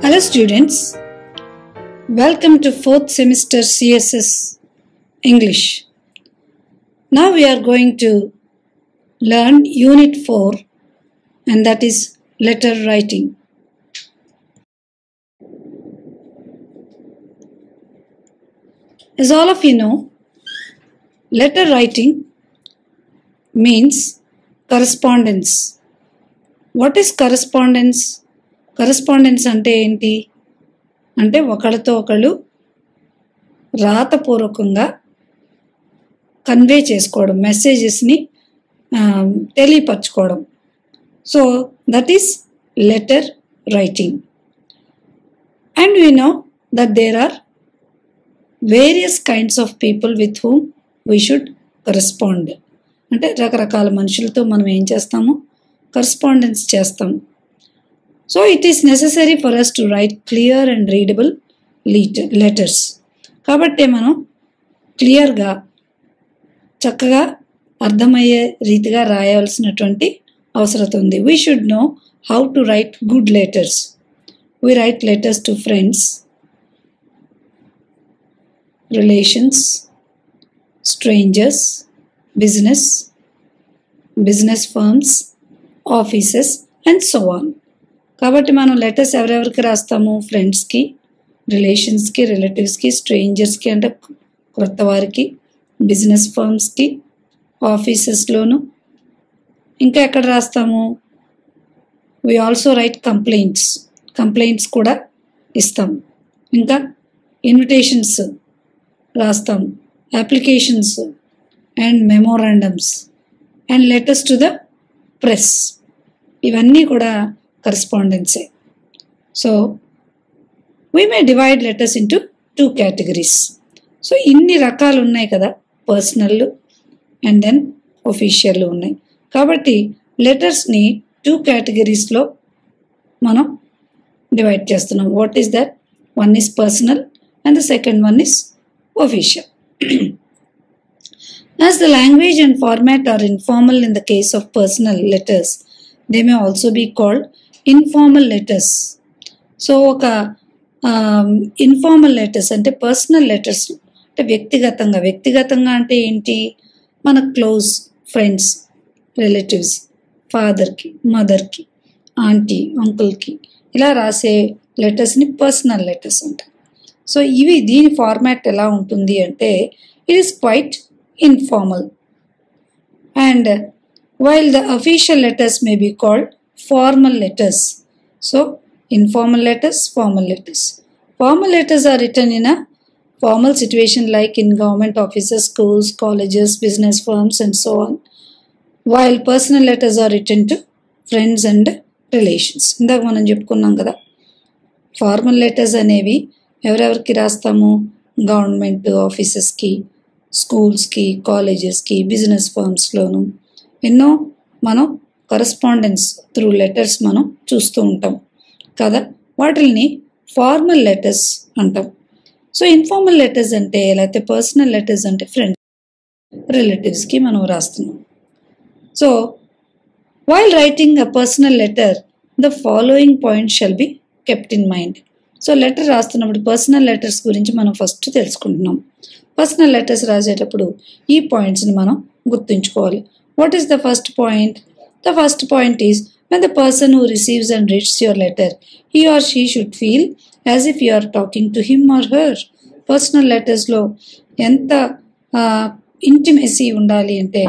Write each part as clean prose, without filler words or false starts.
Hello students, welcome to 4th semester CSS English. Now we are going to learn Unit 4 and that is letter writing. As all of you know, letter writing means correspondence. What is correspondence? Correspondence అంటే ఏంటి అంటే ఒకళ్ళతో ఒకళ్ళు రాతపూర్వకంగా convey చేసుకోవడం, మెసేజెస్ని తెలియపరచుకోవడం. So that is letter writing. And we know that there are various kinds of people with whom we should correspond. అంటే రకరకాల మనుషులతో మనం ఏం చేస్తాము, కరెస్పాండెన్స్ చేస్తాము. So it is necessary for us to write clear and readable letters. కాబట్టి మనం క్లియర్గా చక్కగా అర్థమయ్యే రీతిగా రాయాల్సినటువంటి అవసరం ఉంది. We should know how to write good letters. We write letters to friends, relations, strangers, business firms, offices and so on. కాబట్టి మనం లెటర్స్ ఎవరెవరికి రాస్తాము, ఫ్రెండ్స్కి, రిలేషన్స్కి, రిలేటివ్స్కి, స్ట్రేంజర్స్కి అంటే కొత్త వారికి, బిజినెస్ ఫర్మ్స్కి, ఆఫీసెస్లోను. ఇంకా ఎక్కడ రాస్తాము, వి ఆల్సో రైట్ కంప్లైంట్స్ కూడా ఇస్తాం. ఇంకా ఇన్విటేషన్స్ రాస్తాం, applications and memorandums and letters to the press. ఇవన్నీ కూడా కరెస్పాండెన్సే. So we may divide letters into 2 categories. So ఇన్ని రకాలు ఉన్నాయి కదా, పర్సనల్ అండ్ దెన్ ఒఫీషియల్ ఉన్నాయి. కాబట్టి లెటర్స్ని 2 categoriesలో మనం డివైడ్ చేస్తున్నాం. What is that? One is personal and the second one is official. As the language and format are informal in the case of personal letters, they may also be called informal letters. So ఒక informal letters అంటే personal letters అంటే వ్యక్తిగతంగా అంటే ఏంటి, మన close friends, relatives, ఫాదర్కి, మదర్కి, aunty, అంకుల్కి ఇలా రాసే లెటర్స్ని పర్సనల్ లెటర్స్ అంటారు. సో దీని ఫార్మాట్ ఎలా ఉంటుంది అంటే it is quite informal, and while the official letters may be called formal letters. So informal letters, formal letters. Formal letters are written in a formal situation like in government offices, schools, colleges, business firms and so on, while personal letters are written to friends and relations. ఇందాక మనం చెప్పుకున్నాం కదా, formal letters అనేవి ఎవరెవరికి రాస్తాము, government ఆఫీసెస్కి, స్కూల్స్కి, కాలేజెస్కి, business ఫర్మ్స్లోను ఎన్నో మనం కరెస్పాండెన్స్ త్రూ లెటర్స్ మనం చూస్తూ ఉంటాం కదా, వాటిని ఫార్మల్ లెటర్స్ అంటాం. సో ఇన్ఫార్మల్ లెటర్స్ అంటే, లేకపోతే పర్సనల్ లెటర్స్ అంటే ఫ్రెండ్స్, రిలేటివ్స్కి మనం రాస్తున్నాం. So while writing a personal letter the following point shall be kept in mind. So letter రాస్తున్నప్పుడు పర్సనల్ లెటర్స్ గురించి మనం ఫస్ట్ తెలుసుకుంటున్నాం. పర్సనల్ లెటర్స్ రాసేటప్పుడు ఈ పాయింట్స్ని మనం గుర్తుంచుకోవాలి. What is the first point? The first point is when the person who receives and reads your letter, he or she should feel as if you are talking to him or her. Personal లెటర్స్లో ఎంత intimacy ఉండాలి అంటే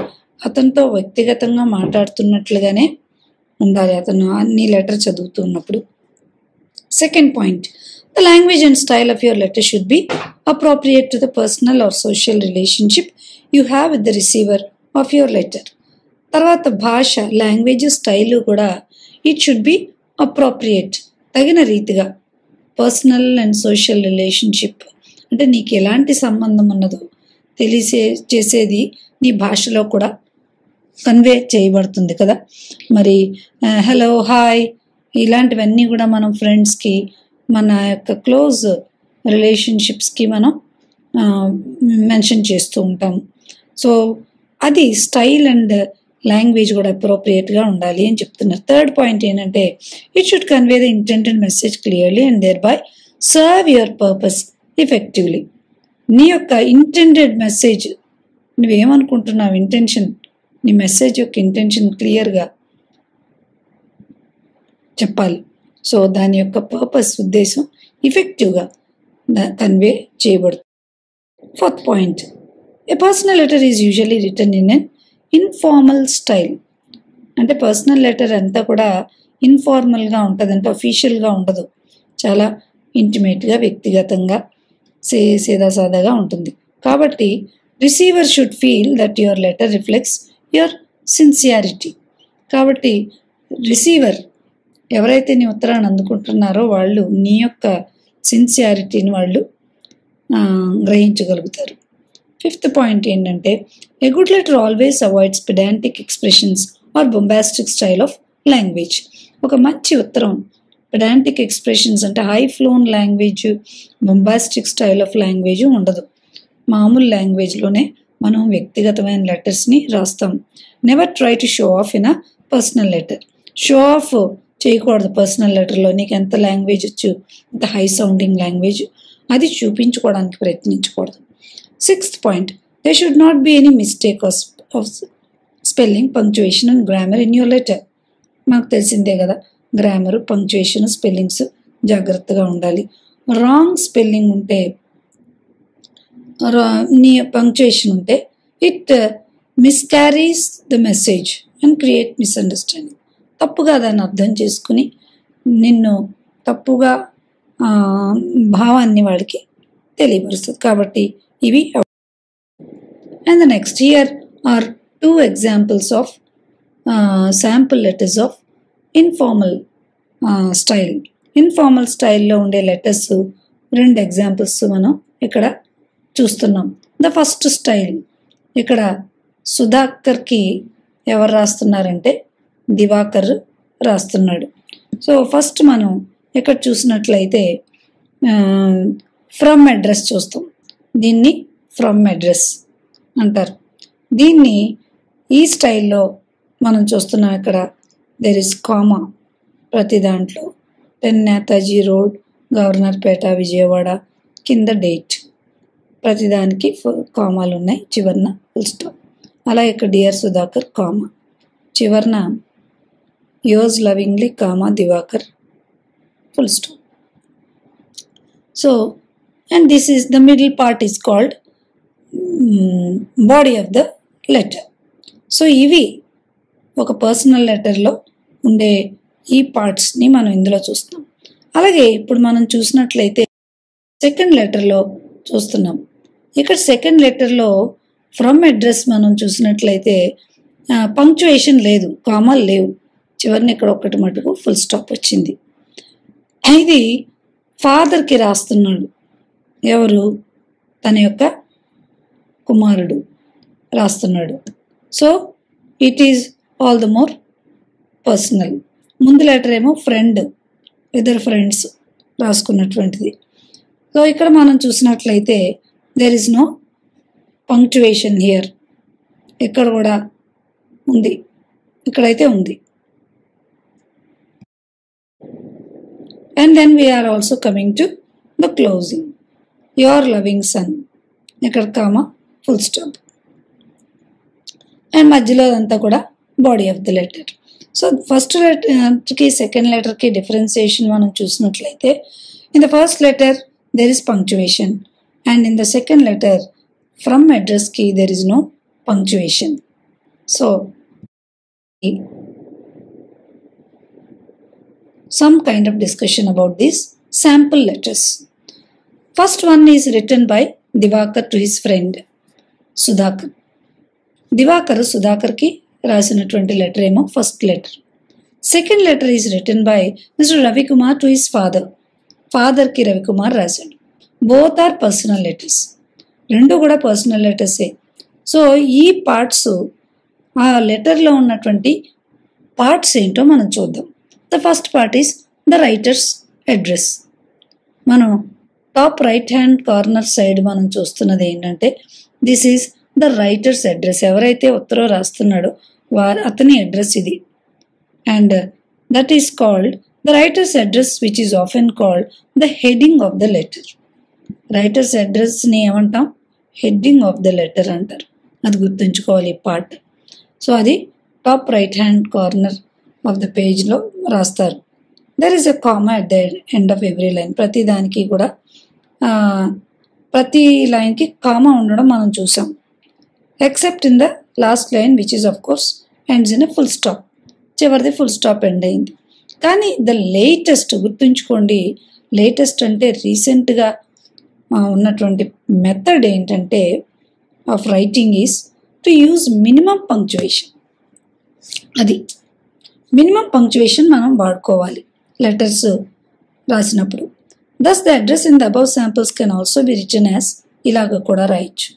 అతనితో వ్యక్తిగతంగా మాట్లాడుతున్నట్లుగానే ఉండాలి అతను అన్ని letter చదువుతున్నప్పుడు. Second point, the language and style of your letter should be appropriate to the personal or social relationship you have with the receiver of your letter. తర్వాత భాష, లాంగ్వేజ్, స్టైల్ కూడా ఇట్ షుడ్ బి అప్రోప్రియేట్, తగిన రీతిగా. Personal and social relationship అంటే నీకు ఎలాంటి సంబంధం ఉన్నదో చేసేది నీ భాషలో కూడా కన్వే చేయబడుతుంది కదా. మరి హలో, హాయ్ ఇలాంటివన్నీ కూడా మనం ఫ్రెండ్స్కి, మన యొక్క క్లోజ్ రిలేషన్షిప్స్కి మనం మెన్షన్ చేస్తూ ఉంటాం. సో అది స్టైల్ అండ్ లాంగ్వేజ్ కూడా అప్రోప్రియేట్గా ఉండాలి అని చెప్తున్నారు. థర్డ్ పాయింట్ ఏంటంటే it should convey the intended message clearly and thereby serve your purpose effectively. నీ యొక్క ఇంటెండెడ్ మెసేజ్, నువ్వేమనుకుంటున్నావు, ఇంటెన్షన్, నీ మెసేజ్ యొక్క ఇంటెన్షన్ క్లియర్గా చెప్పాలి. సో దాని యొక్క పర్పస్, ఉద్దేశం ఎఫెక్టివ్గా కన్వే చేయబడుతుంది. Fourth point, a personal letter is usually written in an informal style. అంటే పర్సనల్ లెటర్ అంతా కూడా ఇన్ఫార్మల్గా ఉంటుంది, అంటే అఫీషియల్గా ఉండదు, చాలా ఇంటిమేట్గా, వ్యక్తిగతంగా, సీదాసాదాగా ఉంటుంది. కాబట్టి receiver should feel that your letter reflects your sincerity. కాబట్టి రిసీవర్, ఎవరైతే నీ ఉత్తరాన్ని అందుకుంటున్నారో వాళ్ళు నీ యొక్క సిన్సియారిటీని వాళ్ళు గ్రహించగలుగుతారు. ఫిఫ్త్ పాయింట్ ఏంటంటే a good letter always avoids pedantic expressions or bombastic style of language. ఒక మంచి ఉత్తరం పెడాంటిక్ ఎక్స్ప్రెషన్స్ అంటే high flown language, bombastic style of language ఉండదు. మామూలు లాంగ్వేజ్లోనే మనం వ్యక్తిగతమైన లెటర్స్ని రాస్తాం. Never try to show off in a personal letter. Show off చేయకూడదు పర్సనల్ లెటర్లో. నీకు ఎంత లాంగ్వేజ్ వచ్చు, ఎంత హై సౌండింగ్ లాంగ్వేజ్, అది చూపించుకోవడానికి ప్రయత్నించకూడదు. Sixth point, there should not be any mistake of spelling, punctuation and grammar in your letter. మాకు తెలిసిందే కదా, గ్రామరు, పంక్చుయేషన్, స్పెల్లింగ్స్ జాగ్రత్తగా ఉండాలి. రాంగ్ స్పెల్లింగ్ ఉంటే, నీ పంక్చుయేషన్ ఉంటే it miscarries the message and create misunderstanding. తప్పుగా దాన్ని అర్థం చేసుకుని నిన్ను తప్పుగా భావాన్ని వాడికి తెలియపరుస్తుంది. కాబట్టి ఇవి. And the next, here are 2 examples of sample letters of informal style. Informal స్టైల్లో ఉండే లెటర్స్ 2 ఎగ్జాంపుల్స్ మనం ఇక్కడ చూస్తున్నాం. ద ఫస్ట్ స్టైల్, ఇక్కడ సుధాకర్కి ఎవరు రాస్తున్నారంటే దివాకర్ రాస్తున్నాడు. సో ఫస్ట్ మనం ఇక్కడ చూసినట్లయితే ఫ్రమ్ అడ్రస్ చూస్తాం. దీన్ని ఫ్రమ్ అడ్రస్ అంటారు. దీన్ని ఈ స్టైల్లో మనం చూస్తున్నాం. ఇక్కడ దెర్ ఇస్ కామా ప్రతి దాంట్లో. 10 నేతాజీ రోడ్, గవర్నర్ పేట, విజయవాడ, కింద డేట్, ప్రతిదానికి కామాలు ఉన్నాయి, చివరన ఫుల్ స్టాప్. అలా ఇక్కడ డియర్ సుధాకర్ కామా, చివరన yours lovingly comma Divakar full stop. So and this is the middle part is called body of the letter. So ఇవి ఒక పర్సనల్ లెటర్లో ఉండే ఈ పార్ట్స్ని మనం ఇందులో చూస్తాం. అలాగే ఇప్పుడు మనం చూసినట్లయితే సెకండ్ లెటర్లో చూస్తున్నాం. ఇక్కడ సెకండ్ లెటర్లో ఫ్రమ్ అడ్రస్ మనం చూసినట్లయితే పంక్చుయేషన్ లేదు, కామాలు లేవు, చివరిని ఇక్కడ ఒకటి మటుకు ఫుల్ స్టాప్ వచ్చింది. ఇది ఫాదర్కి రాస్తున్నాడు. ఎవరు? తన యొక్క కుమారుడు రాస్తున్నాడు. So it is all the more personal. ముందు లెటర్ ఏమో ఫ్రెండ్, ఇద్దరు ఫ్రెండ్స్ రాసుకున్నటువంటిది. సో ఇక్కడ మనం చూసినట్లయితే there is no punctuation here. ఇక్కడ కూడా ఉంది, ఇక్కడైతే ఉంది. And then we are also coming to the closing. Your loving son, ఇక్కడ కామా ఫుల్ స్టాప్, అండ్ మధ్యలో అదంతా కూడా body of the letter. So first లెటర్కి సెకండ్ లెటర్కి డిఫరెన్సియేషన్ మనం చూసినట్లయితే in the first letter there is punctuation and in the second letter from అడ్రస్కి there is no punctuation. So some kind of discussion about these sample letters. First one is written by Divakar to his friend Sudhakar. Divakar Sudhakarki రాసినటువంటి letter ఏమో first letter. Second letter is written by mister Ravikumar to his father. ఫాదర్కి రవికుమార్ రాశాడు. Both are personal letters, రెండు కూడా personal లెటర్సే. So ఈ parts, ఆ లెటర్లో ఉన్నటువంటి పార్ట్స్ ఏంటో మనం చూద్దాం. The first part is the writer's address. మనం top right hand corner side మనం చూస్తున్నది ఏంటంటే this is the writer's address. ఎవరైతే ఉత్తరం రాస్తున్నాడో అతని అడ్రస్ ఇది. And that is called the writer's address which is often called the heading of the letter. Writer's అడ్రస్ని ఏమంటాం? హెడ్డింగ్ ఆఫ్ ద లెటర్ అంటారు. అది గుర్తుంచుకోవాలి ఈ పార్ట్. సో అది top right hand corner of the పేజ్లో రాస్తారు. There is a comma at the end of every line. ప్రతి దానికి కూడా ప్రతి లైన్కి కామా ఉండడం మనం చూసాం. Except in the last line which is of course ends in a full stop. చివరిది ఫుల్ స్టాప్ ఎండ్ అయింది. కానీ ద లేటెస్ట్ గుర్తుంచుకోండి, లేటెస్ట్ అంటే రీసెంట్గా ఉన్నటువంటి మెథడ్ ఏంటంటే of writing is to use minimum punctuation. అది మినిమం పంక్చువేషన్ మనం వాడుకోవాలి లెటర్స్ రాసినప్పుడు. Thus the address in the above samples can also be written as, ఇలాగ కూడా రాయొచ్చు.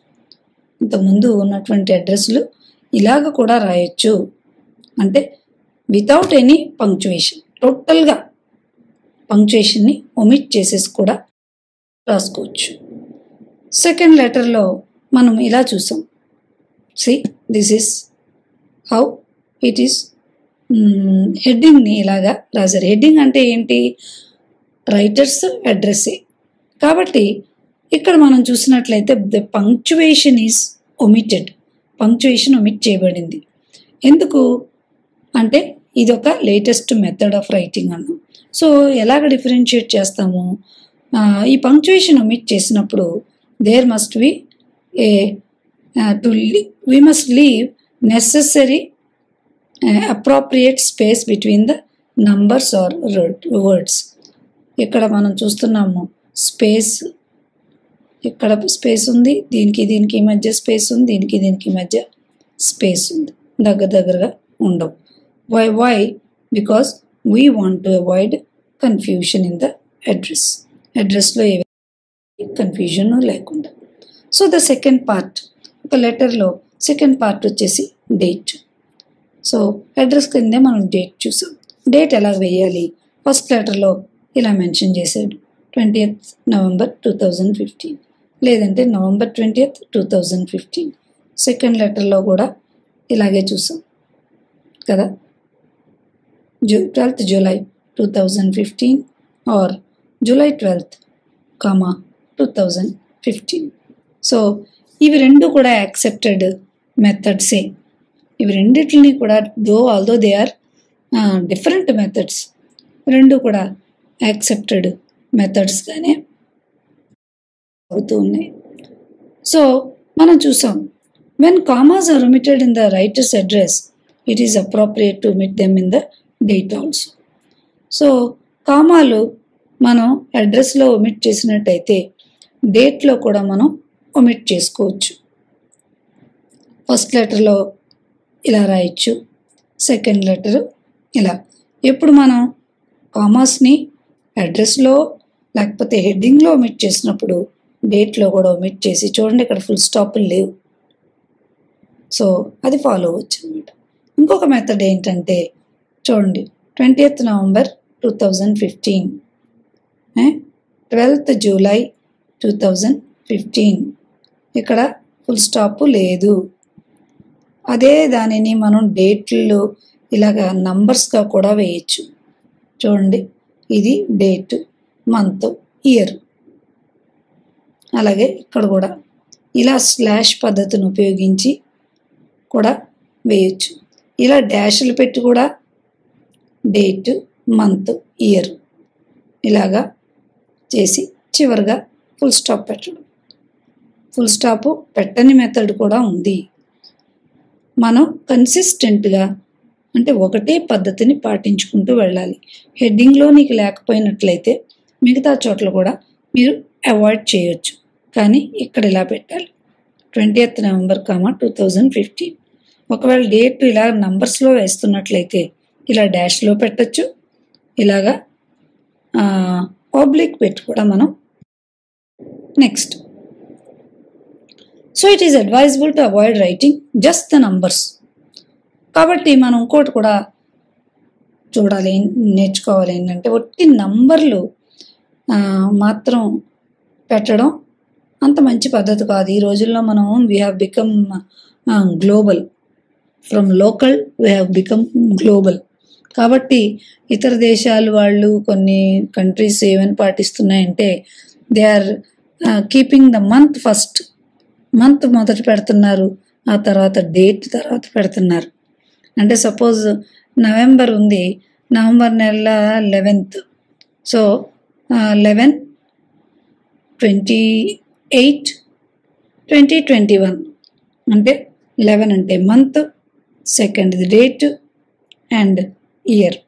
ఇంతకుముందు ఉన్నటువంటి అడ్రస్లు ఇలాగ కూడా రాయొచ్చు. అంటే వితౌట్ ఎనీ పంక్చువేషన్, టోటల్గా పంక్చువేషన్ని ఒమిట్ చేసేసి కూడా రాసుకోవచ్చు. సెకండ్ లెటర్లో మనం ఇలా చూసాం. See this is how it is. హెడ్డింగ్ని ఇలాగా రాశారు. హెడ్డింగ్ అంటే ఏంటి? రైటర్స్ అడ్రస్సే. కాబట్టి ఇక్కడ మనం చూసినట్లయితే the punctuation is omitted. Punctuation omit చేయబడింది. ఎందుకు అంటే ఇది ఒక లేటెస్ట్ మెథడ్ ఆఫ్ రైటింగ్ అన్నాం. సో ఎలాగ డిఫరెన్షియేట్ చేస్తాము? ఈ పంక్చువేషన్ ఒమిట్ చేసినప్పుడు there must be we must leave necessary appropriate space between the numbers or words. ఇక్కడ మనం చూస్తున్నాము స్పేస్, ఇక్కడ స్పేస్ ఉంది, దీనికి మధ్య స్పేస్ ఉంది, దీనికి మధ్య స్పేస్ ఉంది, దగ్గరగా ఉండవు. why because we want to avoid confusion in the అడ్రస్లో ఏ కన్ఫ్యూజన్ లేకుండా. సో ద సెకండ్ పార్ట్, ఒక లెటర్లో సెకండ్ పార్ట్ వచ్చేసి డేట్. సో అడ్రస్ కిందే మనం డేట్ చూసాం. డేట్ ఎలా వేయాలి? ఫస్ట్ లెటర్లో ఇలా మెన్షన్ చేశాడు, 20th November 2015, లేదంటే November 20th 2015. సెకండ్ లెటర్లో కూడా ఇలాగే చూసాం కదా, 12th July 2015 are July 12th, 2015. So ఇవి రెండు కూడా యాక్సెప్టెడ్ మెథడ్సే. ఇవి రెండిటిని కూడా although they are different methods, రెండు కూడా యాక్సెప్టెడ్ మెథడ్స్గానే అవుతూ ఉన్నాయి. సో మనం చూసాం, when commas are omitted in the writer's address it is appropriate to omit them in the date also. So కామాలు మనం అడ్రస్లో ఒమిట్ చేసినట్టయితే డేట్లో కూడా మనం ఒమిట్ చేసుకోవచ్చు. ఫస్ట్ లెటర్లో ఇలా రాయొచ్చు, సెకండ్ లెటర్ ఇలా. ఎప్పుడు మనం కామాస్ని అడ్రస్లో లేకపోతే హెడ్డింగ్లో ఒమిట్ చేసినప్పుడు డేట్లో కూడా ఒమిట్ చేసి, చూడండి ఇక్కడ ఫుల్ స్టాపులు లేవు. సో అది ఫాలో అవ్వచ్చు అనమాట. ఇంకొక మెథడ్ ఏంటంటే చూడండి, 20th November 2015, 12th July 2015, ఇక్కడ ఫుల్ స్టాప్ లేదు. అదే దానిని మనం డేట్లు ఇలాగ నంబర్స్గా కూడా వేయచ్చు. చూడండి, ఇది డేట్, మంత్, ఇయర్. అలాగే ఇక్కడ కూడా ఇలా స్లాష్ పద్ధతిని ఉపయోగించి కూడా వేయచ్చు. ఇలా డాష్లు పెట్టి కూడా డేట్, మంత్, ఇయర్ ఇలాగా చేసి చివరిగా ఫుల్ స్టాప్ పెట్టడం. ఫుల్ స్టాప్ పెట్టని మెథడ్ కూడా ఉంది. మనం కన్సిస్టెంట్గా అంటే ఒకటే పద్ధతిని పాటించుకుంటూ వెళ్ళాలి. హెడ్డింగ్లో నీకు లేకపోయినట్లయితే మిగతా చోట్ల కూడా మీరు అవాయిడ్ చేయొచ్చు. కానీ ఇక్కడ ఇలా పెట్టాలి, 20th November, 2015. ఒకవేళ డేట్ ఇలా నంబర్స్లో వేస్తున్నట్లయితే ఇలా డాష్లో పెట్టచ్చు, ఇలాగా ఆబ్లిక్ పెట్టి కూడా మనం. Next, so it is advisable to avoid writing just the numbers. కాబట్టి మనం ఇంకోటి కూడా చూడాలి, నేర్చుకోవాలి. ఏంటంటే ఒట్టి నంబర్లు మాత్రం పెట్టడం అంత మంచి పద్ధతి కాదు. ఈ రోజుల్లో మనం we have become global. From local we have become global. కాబట్టి ఇతర దేశాలు వాళ్ళు కొన్ని కంట్రీస్ ఏమని పాటిస్తున్నాయంటే they are keeping the month first. Month మొదట పెడుతున్నారు, ఆ తర్వాత డేట్ తర్వాత పెడుతున్నారు. అంటే సపోజ్ నవంబర్ ఉంది, నవంబర్ నెల 11th. సో 11/28/2021 అంటే 11 అంటే month, second date and year.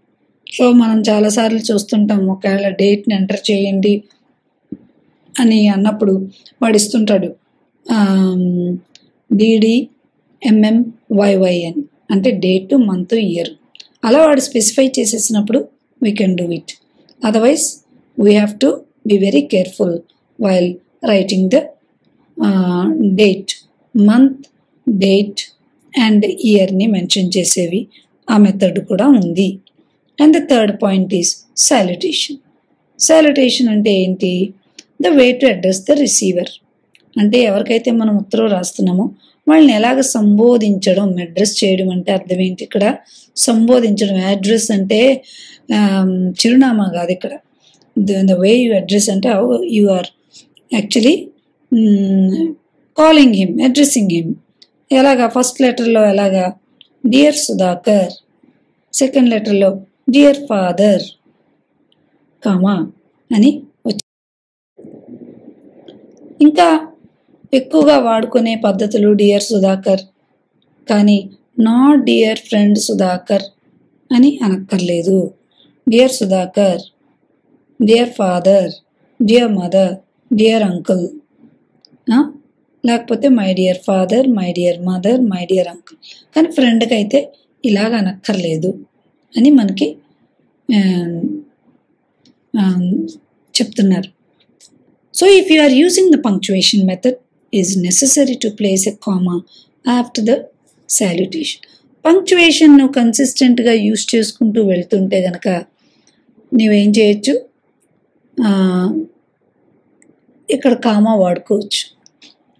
So మనం చాలాసార్లు చూస్తుంటాం, ఒకవేళ డేట్ని ఎంటర్ చేయండి అని అన్నప్పుడు వాడు ఇస్తుంటాడు DDMMYY అని, అంటే డేట్, మంత్, ఇయర్. అలా వాడు స్పెసిఫై చేసేసినప్పుడు we can do it. Otherwise we have to be very careful while writing the date, month, date and ఇయర్ని మెన్షన్ చేసేవి ఆ మెథడ్ కూడా ఉంది. And the third point is salutation. Salutation అంటే ఏంటి? The way to address the receiver. అంటే ఎవరికైతే మనం ఉత్తరం రాస్తున్నామో వాళ్ళని ఎలాగ సంబోధించడం, అడ్రస్ చేయడం అంటే అర్థం ఏంటి ఇక్కడ? సంబోధించడం. అడ్రస్ అంటే చిరునామా కాదు ఇక్కడ. ద వే యూ అడ్రస్ అంటే how you are actually calling him, addressing him. ఎలాగా? ఫస్ట్ లెటర్లో ఎలాగా? డియర్ సుధాకర్. సెకండ్ లెటర్లో డియర్ ఫాదర్ కామా అని వచ్చి. ఇంకా ఎక్కువగా వాడుకునే పద్ధతులు డియర్ సుధాకర్, కానీ నాట్ డియర్ ఫ్రెండ్ సుధాకర్ అని అనక్కర్లేదు. Dear Sudhakar, dear father, dear mother, dear uncle, లేకపోతే my dear father, my dear mother, my dear uncle. కానీ ఫ్రెండ్కి అయితే ఇలాగ అనక్కర్లేదు అని మనకి చెప్తున్నారు. So if you are using the punctuation method is necessary to place a comma after the salutation. Punctuation నువ్వు కన్సిస్టెంట్గా యూజ్ చేసుకుంటూ వెళ్తుంటే కనుక నువ్వేం చేయొచ్చు, ఇక్కడ కామా వాడుకోవచ్చు.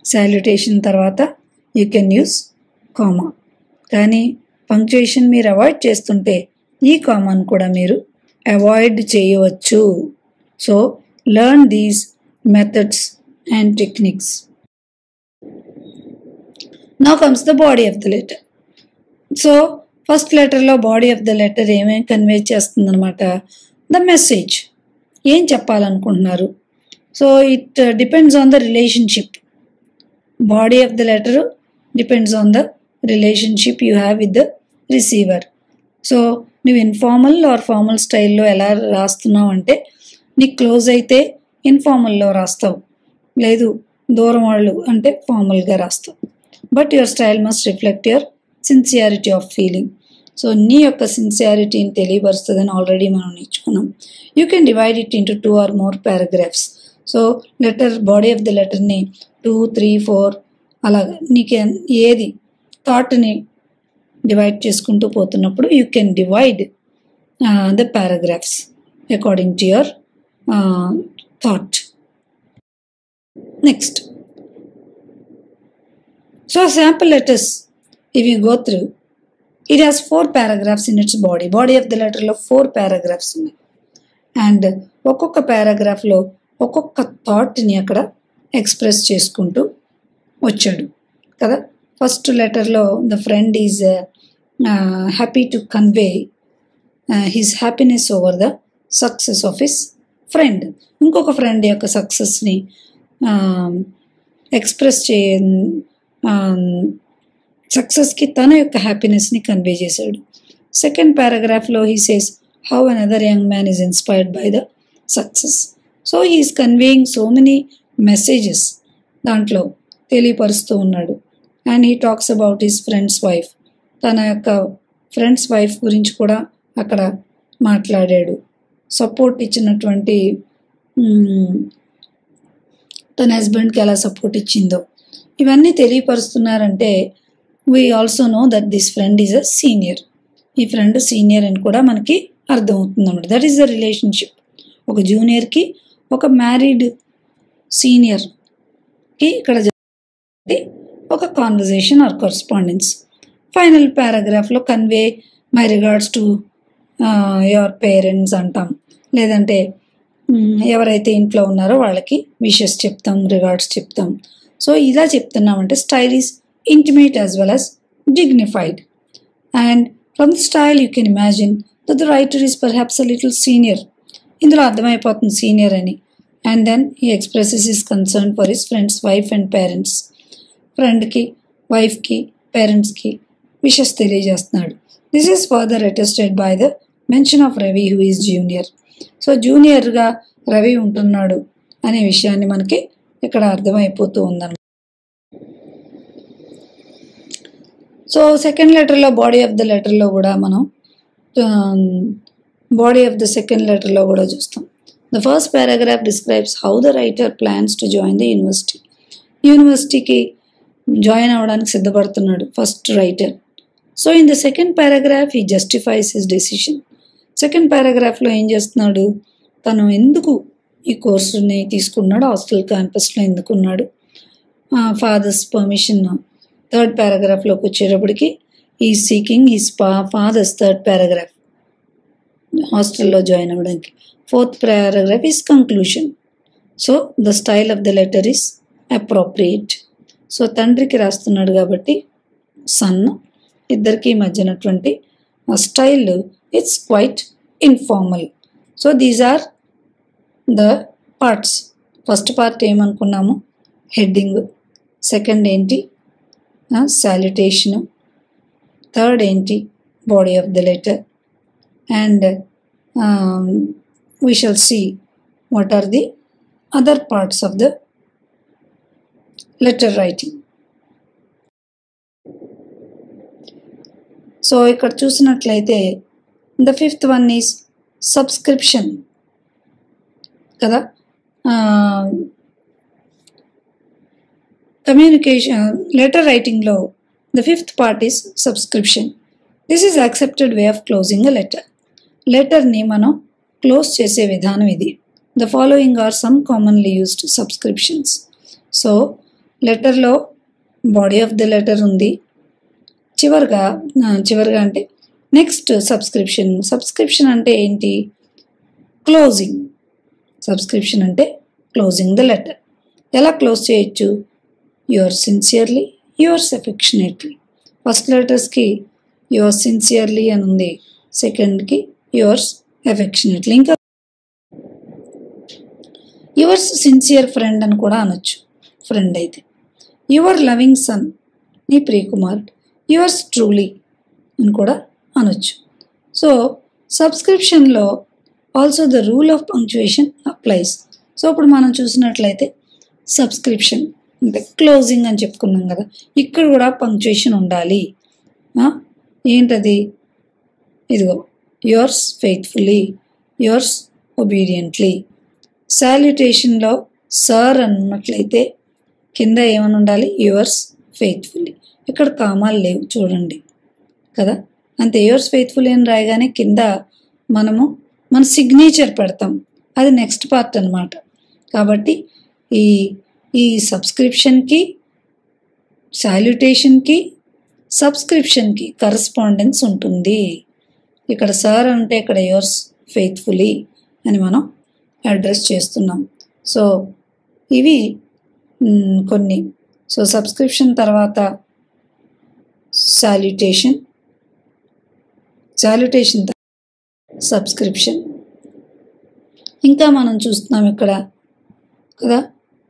సాల్యుటేషన్ తర్వాత యూ కెన్ యూస్ కామా. కానీ పంక్చుయేషన్ మీరు అవాయిడ్ చేస్తుంటే ఈ కామాను కూడా మీరు అవాయిడ్ చేయవచ్చు. So learn these methods and techniques. Now comes the body of the letter. So first లెటర్లో బాడీ ఆఫ్ ద లెటర్ ఏమేమి కన్వే చేస్తుందన్నమాట? ద మెసేజ్, ఏం చెప్పాలనుకుంటున్నారు. So it depends on the relationship. Body of the letter depends on the relationship you have with the receiver. So నువ్వు informal are formal స్టైల్లో ఎలా రాస్తున్నావు అంటే, నీకు క్లోజ్ అయితే ఇన్ఫార్మల్లో రాస్తావు, లేదు దూరం వాళ్ళు అంటే ఫార్మల్గా రాస్తావు. But your style must reflect your sincerity of feeling. So నీ యొక్క సిన్సియారిటీని తెలియపరుస్తుందని ఆల్రెడీ మనం నేర్చుకున్నాం. You can divide it into 2 or more paragraphs. So letter, body of the లెటర్ని 2, 3, 4 అలాగా నీకు ఏది థాట్ని డివైడ్ చేసుకుంటూ పోతున్నప్పుడు you can divide the paragraphs according to your thought. Next, so sample letters if you go through, it has 4 paragraphs in its body. Body of the letterలో 4 paragraphs ఉన్నాయి. And ఒక్కొక్క పారాగ్రాఫ్లో ఒక్కొక్క థాట్ని అక్కడ ఎక్స్ప్రెస్ చేసుకుంటూ వచ్చాడు కదా. ఫస్ట్ లెటర్లో the friend is happy to convey his happiness over the success of his friend. ఇంకొక friend యొక్క సక్సెస్ని ఎక్స్ప్రెస్ సక్సెస్కి తన యొక్క హ్యాపీనెస్ని కన్వే చేశాడు. సెకండ్ పారాగ్రాఫ్లో he says how another young man is inspired by the success. So he is conveying so many messages దాంట్లో తెలియపరుస్తూ ఉన్నాడు. And he talks about his friend's wife, తన యొక్క ఫ్రెండ్స్ వైఫ్ గురించి కూడా అక్కడ మాట్లాడాడు. సపోర్ట్ ఇచ్చినటువంటి తన హస్బెండ్కి ఎలా సపోర్ట్ ఇచ్చిందో ఇవన్నీ తెలియపరుస్తున్నారంటే we also know that this friend is a senior. ఈ ఫ్రెండ్ సీనియర్ అని కూడా మనకి అర్థమవుతుంది అన్నమాట. That is the relationship. ఒక జూనియర్కి ఒక మ్యారీడ్ సీనియర్కి ఇక్కడ ఒక కాన్వర్జేషన్ ఆర్ కరస్పాండెన్స్. ఫైనల్ పారాగ్రాఫ్లో convey my regards to your parents అంటాం, లేదంటే ఎవరైతే ఇంట్లో ఉన్నారో వాళ్ళకి విషెస్ చెప్తాం, రిగార్డ్స్ చెప్తాం. సో ఇలా చెప్తున్నామంటే style is intimate as well as dignified. And from the style you can imagine that the writer is perhaps a little senior. ఇందులో అర్థమైపోతుంది సీనియర్ అని. And then he expresses his concern for his friend's wife and parents. ఫ్రెండ్కి, వైఫ్కి, పేరెంట్స్కి wishes తెలియజేస్తున్నాడు. This is further attested by the mention of Ravi who is junior. So జూనియర్గా రవి ఉంటున్నాడు అనే విషయాన్ని మనకి ఇక్కడ అర్థమైపోతూ ఉందన్నమాట. సో సెకండ్ లెటర్లో బాడీ ఆఫ్ ద లెటర్లో కూడా మనం బాడీ ఆఫ్ ద సెకండ్ లెటర్లో కూడా చూస్తాం. The first paragraph describes how the writer plans to join the university. యూనివర్సిటీకి జాయిన్ అవ్వడానికి సిద్ధపడుతున్నాడు first writer. So in the second paragraph he justifies his decision. Second పారాగ్రాఫ్లో ఏం చేస్తున్నాడు, తను ఎందుకు ఈ కోర్సుని తీసుకున్నాడు, హాస్టల్ క్యాంపస్లో ఎందుకున్నాడు, ఫాదర్స్ పర్మిషన్. థర్డ్ పారాగ్రాఫ్లోకి వచ్చేటప్పటికి ఈ seeking his father's third paragraph హాస్టల్లో జాయిన్ అవ్వడానికి. Fourth paragraph is conclusion. So the style of the letter is appropriate. So తండ్రికి రాస్తున్నాడు కాబట్టి సన్, ఇద్దరికి మధ్యనటువంటి style it's quite informal. So these are the parts. First part ఏమనుకున్నాము, heading. Second ఏంటి, salutation. Third ఏంటి, body of the letter. And we shall see what are the other parts of the letter writing. So ఇక్కడ చూసినట్లయితే the fifth one is subscription కదా. Communication letter రైటింగ్లో the fifth part is subscription. This is accepted way of closing a letter. లెటర్ని మనం close చేసే విధానం ఇది. The following are some commonly used subscriptions. So లెటర్లో బాడీ ఆఫ్ ద లెటర్ ఉంది, చివరిగా అంటే నెక్స్ట్ సబ్స్క్రిప్షన్. సబ్స్క్రిప్షన్ అంటే ఏంటి, క్లోజింగ్. సబ్స్క్రిప్షన్ అంటే క్లోజింగ్ ద లెటర్. ఎలా క్లోజ్ చేయొచ్చు, yours sincerely, yours affectionately. First లెటర్స్కి yours sincerely అని ఉంది, సెకండ్కి యువర్స్ ఎఫెక్షనేట్లీ. ఇంకా యువర్స్ సిన్సియర్ ఫ్రెండ్ అని కూడా అనొచ్చు, ఫ్రెండ్ అయితే. యువర్ లవింగ్ సన్, నీ ప్రియకుమారుడు. యువర్స్ ట్రూలీ అని కూడా అనొచ్చు. సో సబ్స్క్రిప్షన్లో also the rule of punctuation applies. So ఇప్పుడు మనం చూసినట్లయితే సబ్స్క్రిప్షన్ అంటే క్లోజింగ్ అని చెప్పుకున్నాం కదా, ఇక్కడ కూడా పంక్చుయేషన్ ఉండాలి. ఏంటది, ఇదిగో యువర్స్ ఫెయిత్ఫుల్లీ, యువర్స్ ఒబీడియంట్లీ. సాల్యుటేషన్లో సర్ అన్నట్లయితే కింద ఏమని ఉండాలి, యువర్స్ ఫెయిత్ఫుల్లీ. ఇక్కడ కామాలు లేవు చూడండి కదా, అంతే. యువర్స్ ఫెయిత్ఫుల్లీ అని రాయగానే కింద మనము మన సిగ్నేచర్ పెడతాం, అది నెక్స్ట్ పార్ట్ అన్నమాట. కాబట్టి ఈ సబ్స్క్రిప్షన్కి, సాల్యుటేషన్కి, సబ్స్క్రిప్షన్కి కరస్పాండెన్స్ ఉంటుంది. ఇక్కడ సార్ అంటే ఇక్కడ యువర్స్ ఫెయిత్ఫుల్లీ అని మనం అడ్రస్ చేస్తున్నాం. సో ఇవి కొన్ని. సో సబ్స్క్రిప్షన్ తర్వాత సాల్యుటేషన్ సబ్స్క్రిప్షన్. ఇంకా మనం చూస్తున్నాం ఇక్కడ కదా,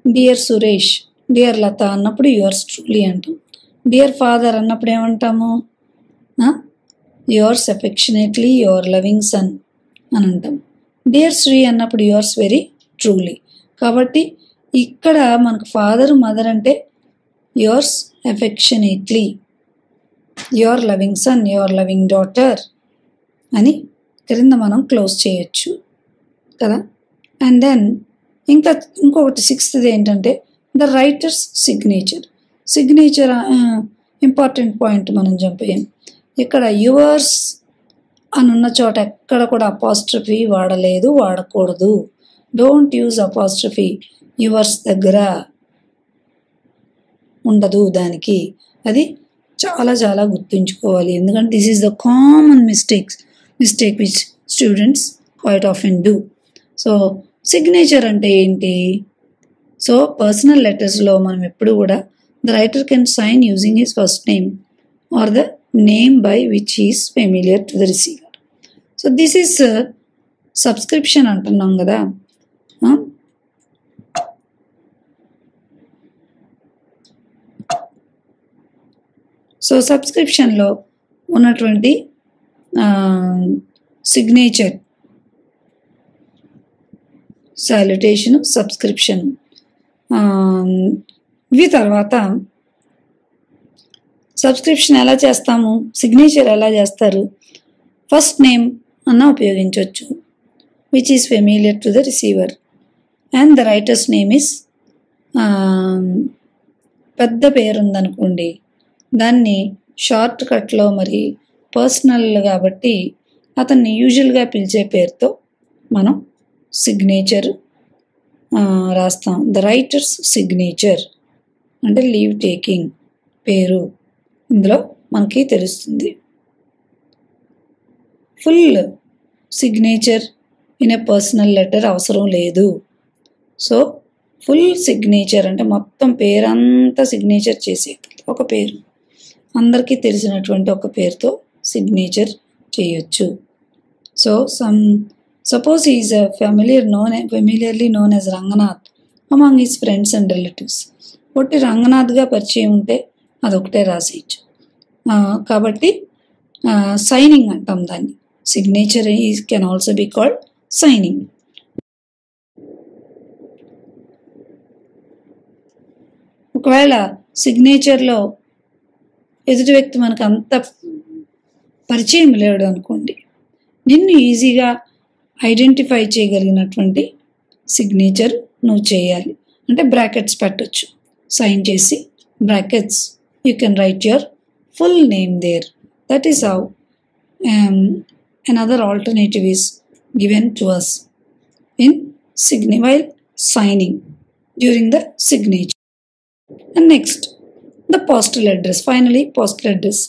డియర్ సురేష్, డియర్ లత అన్నప్పుడు యువర్స్ ట్రూలీ అంటాం. డియర్ ఫాదర్ అన్నప్పుడు ఏమంటాము, yours affectionately, your loving sun అని అంటాం. డియర్ శ్రీ అన్నప్పుడు యువర్స్ వెరీ ట్రూలీ. కాబట్టి ఇక్కడ మనకు ఫాదర్ మదర్ అంటే yours affectionately, your loving son, your loving daughter అని క్రింద మనం క్లోజ్ చేయొచ్చు కదా. అండ్ దెన్ ఇంకొకటి సిక్స్త్ది ఏంటంటే the writers signature. Signature important point మనం చంపేయం. ఇక్కడ యువర్స్ అని ఉన్న చోట ఎక్కడ కూడా అపాస్ట్రఫీ వాడలేదు, వాడకూడదు. Don't use apostrophe. యువర్స్ దగ్గర ఉండదు దానికి, అది చాలా చాలా గుర్తుంచుకోవాలి. ఎందుకంటే this is the common mistake which students quite often do. So signature అంటే ఏంటి? సో పర్సనల్ లెటర్స్లో మనం ఎప్పుడు కూడా the writer can sign using his first name or the name by which is familiar to the receiver. So this is subscription అంటున్నాం కదా. So సబ్స్క్రిప్షన్లో ఉన్నటువంటి signature, salutation, subscription, ఇవి తర్వాత సబ్స్క్రిప్షన్ ఎలా చేస్తాము, సిగ్నేచర్ ఎలా చేస్తారు? ఫస్ట్ నేమ్ అన్న ఉపయోగించవచ్చు which is familiar to the receiver and the writers name is, పెద్ద పేరు ఉందనుకోండి దాన్ని షార్ట్ కట్లో మరి పర్సనల్ కాబట్టి అతన్ని యూజువల్గా పిలిచే పేరుతో మనం సిగ్నేచర్ రాస్తాం. ద రైటర్స్ సిగ్నేచర్ అంటే లీవ్ టేకింగ్ పేరు ఇందులో మనకి తెలుస్తుంది. Full signature in a personal letter అవసరం లేదు. సో ఫుల్ సిగ్నేచర్ అంటే మొత్తం పేరంతా సిగ్నేచర్ చేసే ఒక పేరు, అందరికీ తెలిసినటువంటి ఒక పేరుతో సిగ్నేచర్ చేయొచ్చు. So suppose he is familiarly known as Ranganath among his friends and relatives. ఒకటి రంగనాథ్గా పరిచయం ఉంటే అదొకటే రాసేయచ్చు. కాబట్టి సైనింగ్ అంటాం దాన్ని. Signature can also be called signing. ఒకవేళ సిగ్నేచర్లో ఎదుటి వ్యక్తి మనకు అంత పరిచయం లేడు అనుకోండి, నిన్ను ఈజీగా ఐడెంటిఫై చేయగలిగినటువంటి సిగ్నేచర్ నువ్వు చేయాలి. అంటే బ్రాకెట్స్ పెట్టచ్చు, సైన్ చేసి brackets you can write your full name there. That is how another alternative is given to us in while signing during the signature. And next the postal address. Finally postal address.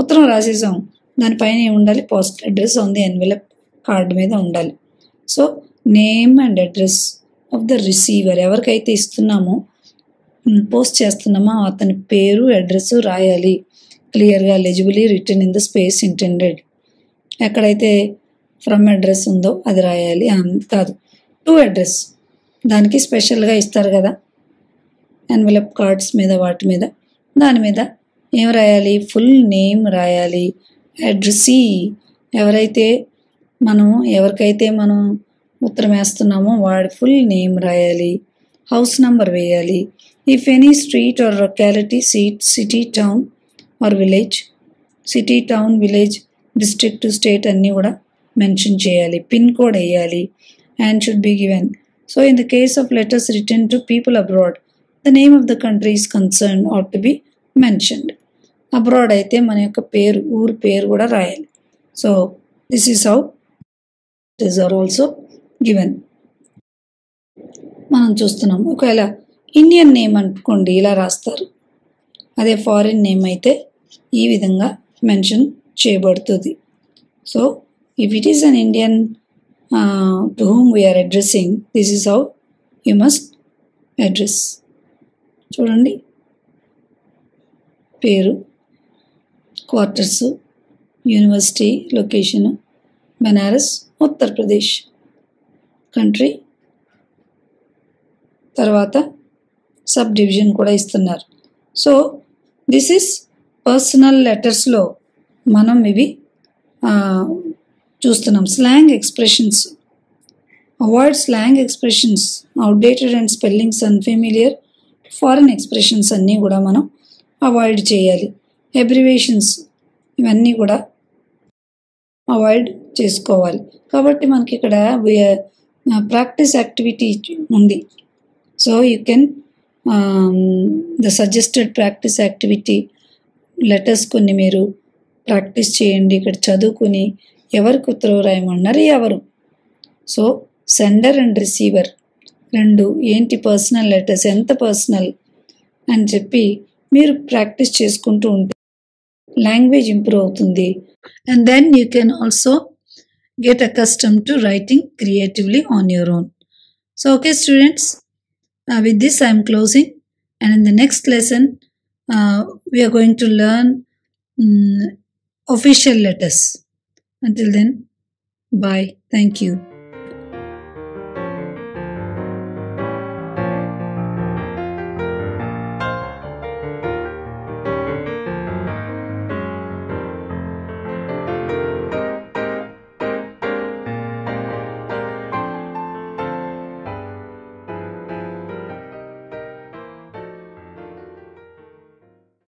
ఉత్తరం రాసేసాం, దానిపైన ఉండాలి postal address on the envelope card మీద ఉండాలి. So name and address of the receiver, ఎవరికైతే ఇస్తున్నామో post చేస్తున్నామో అతని పేరు అడ్రస్ రాయాలి క్లియర్గా, legibly written in the space intended. ఎక్కడైతే ఫ్రమ్ అడ్రస్ ఉందో అది రాయాలి. కాదు, టు అడ్రస్ దానికి స్పెషల్గా ఇస్తారు కదా ఎన్వెలప్ కార్డ్స్ మీద, వాటి మీద దాని మీద ఏం రాయాలి? ఫుల్ నేమ్ రాయాలి. అడ్రసీ ఎవరికైతే మనం ఉత్తరం వేస్తున్నామో వాడి ఫుల్ నేమ్ రాయాలి. హౌస్ నంబర్ వేయాలి. If any street or locality, city, town or village, city, town, village, district, state అన్నీ కూడా మెన్షన్ చేయాలి. పిన్ కోడ్ వేయాలి and should be given. So in the case of letters return to people abroad, the name of the country is concern are to be mentioned. Abroad అయితే మన యొక్క పేరు, ఊరు పేరు కూడా రాయాలి. So this is how it or also given. మనం చూస్తున్నాం. ఒకవేళ ఇండియన్ నేమ్ అనుకోండి ఇలా రాస్తారు, అదే ఫారిన్ నేమ్ అయితే ఈ విధంగా మెన్షన్ చేయబడుతుంది. So if it is an Indian to whom we are addressing, this is how you must address. చూడండి, పేరు, quarters, university location Banaras, Uttar Pradesh, country, తర్వాత సబ్ డివిజన్ కూడా ఇస్తున్నారు. సో దిస్ ఈస్ పర్సనల్ లెటర్స్లో మనం ఇవి చూస్తున్నాం. Slang expressions, avoid slang expressions, outdated and spellings unfamiliar, foreign expressions అన్నీ కూడా మనం అవాయిడ్ చేయాలి. అబ్రివేషన్స్ ఇవన్నీ కూడా అవాయిడ్ చేసుకోవాలి. కాబట్టి మనకి ఇక్కడ ప్రాక్టీస్ యాక్టివిటీ ఉంది. So you can the suggested practice activity letters కొన్ని మీరు ప్రాక్టీస్ చేయండి. ఇక్కడ చదువుకుని ఎవరికి ఉత్తరం రాయమన్నారు, ఎవరు. సో సెండర్ అండ్ రిసీవర్ రెండు ఏంటి పర్సనల్ లెటర్స్, ఎంత పర్సనల్ అని చెప్పి మీరు ప్రాక్టీస్ చేసుకుంటూ ఉంటారు. లాంగ్వేజ్ ఇంప్రూవ్ అవుతుంది. And then you can also get accustomed to writing creatively on your own. So, okay, students, with this I am closing, and in the next lesson, we are going to learn official letters. Until then, bye. Thank you.